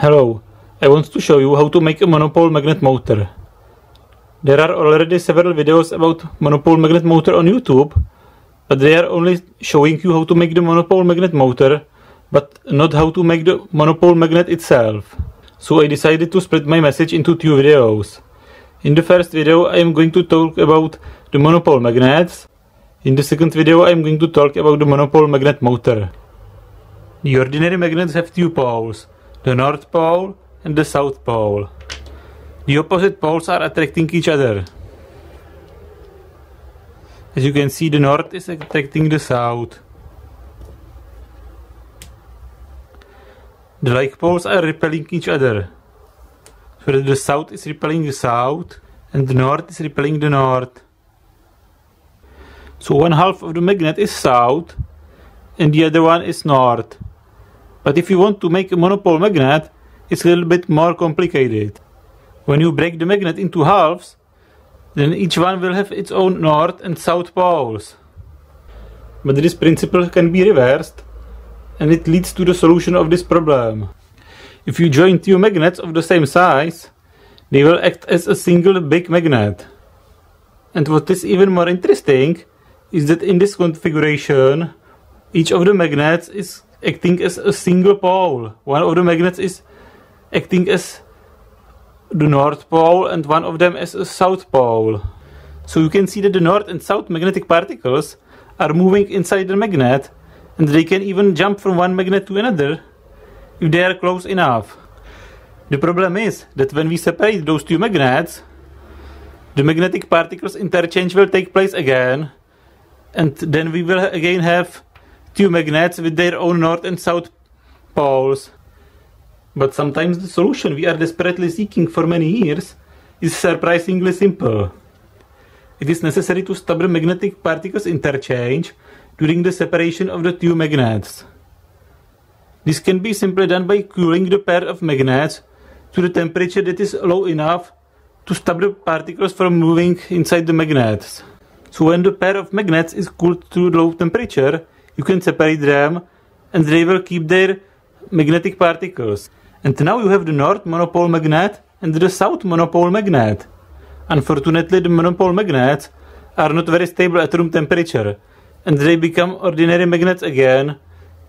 Hello, I want to show you how to make a monopole magnet motor. There are already several videos about monopole magnet motor on YouTube, but they are only showing you how to make the monopole magnet motor, but not how to make the monopole magnet itself. So I decided to split my message into two videos. In the first video I am going to talk about the monopole magnets. In the second video I am going to talk about the monopole magnet motor. The ordinary magnets have two poles, the North Pole and the South Pole. The opposite poles are attracting each other. As you can see, the North is attracting the South. The like poles are repelling each other. So that the South is repelling the South and the North is repelling the North. So one half of the magnet is South and the other one is North. But if you want to make a monopole magnet, it's a little bit more complicated. When you break the magnet into halves, then each one will have its own north and south poles. But this principle can be reversed, and it leads to the solution of this problem. If you join two magnets of the same size, they will act as a single big magnet. And what is even more interesting is that in this configuration, each of the magnets is acting as a single pole. One of the magnets is acting as the North Pole and one of them as a South Pole. So you can see that the North and South magnetic particles are moving inside the magnet, and they can even jump from one magnet to another if they are close enough. The problem is that when we separate those two magnets, the magnetic particles interchange will take place again, and then we will again have two magnets with their own north and south poles. But sometimes the solution we are desperately seeking for many years is surprisingly simple. It is necessary to stop the magnetic particles interchange during the separation of the two magnets. This can be simply done by cooling the pair of magnets to the temperature that is low enough to stop the particles from moving inside the magnets. So when the pair of magnets is cooled to low temperature, you can separate them and they will keep their magnetic particles. And now you have the North monopole magnet and the South monopole magnet. Unfortunately, the monopole magnets are not very stable at room temperature, and they become ordinary magnets again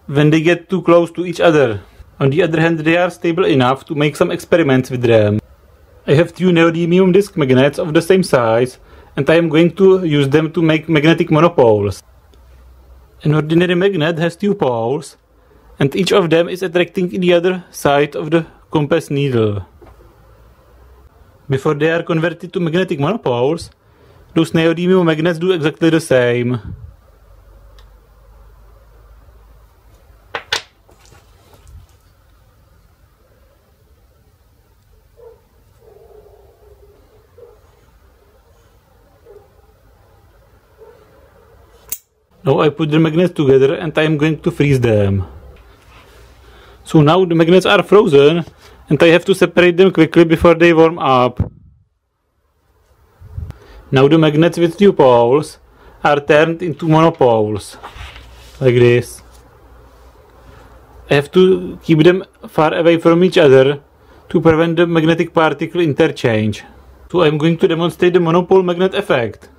when they get too close to each other. On the other hand, they are stable enough to make some experiments with them. I have two neodymium disc magnets of the same size, and I am going to use them to make magnetic monopoles. An ordinary magnet has two poles, and each of them is attracting the other side of the compass needle. Before they are converted to magnetic monopoles, those neodymium magnets do exactly the same. Now I put the magnets together and I am going to freeze them. So now the magnets are frozen and I have to separate them quickly before they warm up. Now the magnets with two poles are turned into monopoles, like this. I have to keep them far away from each other to prevent the magnetic particle interchange. So I am going to demonstrate the monopole magnet effect.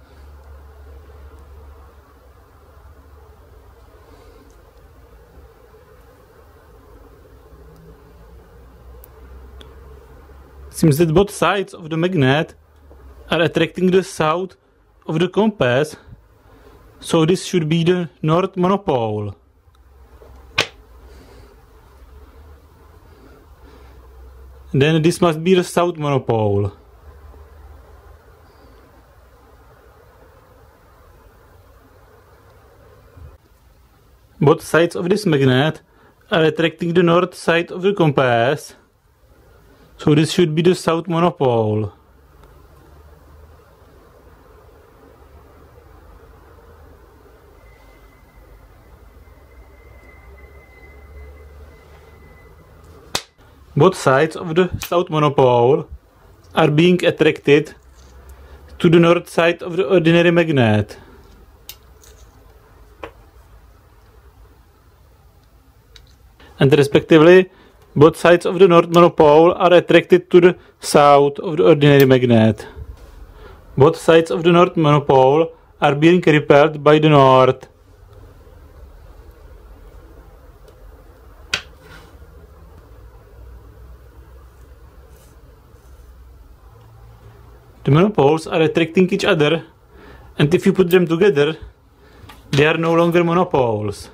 Seems that both sides of the magnet are attracting the south of the compass, so this should be the North monopole. Then this must be the South monopole. Both sides of this magnet are attracting the north side of the compass, so this should be the South monopole. Both sides of the South monopole are being attracted to the north side of the ordinary magnet. And respectively, Both sides of the north monopole are attracted to the south of the ordinary magnet. Both sides of the north monopole are being repelled by the north. The monopoles are attracting each other, and if you put them together, they are no longer monopoles.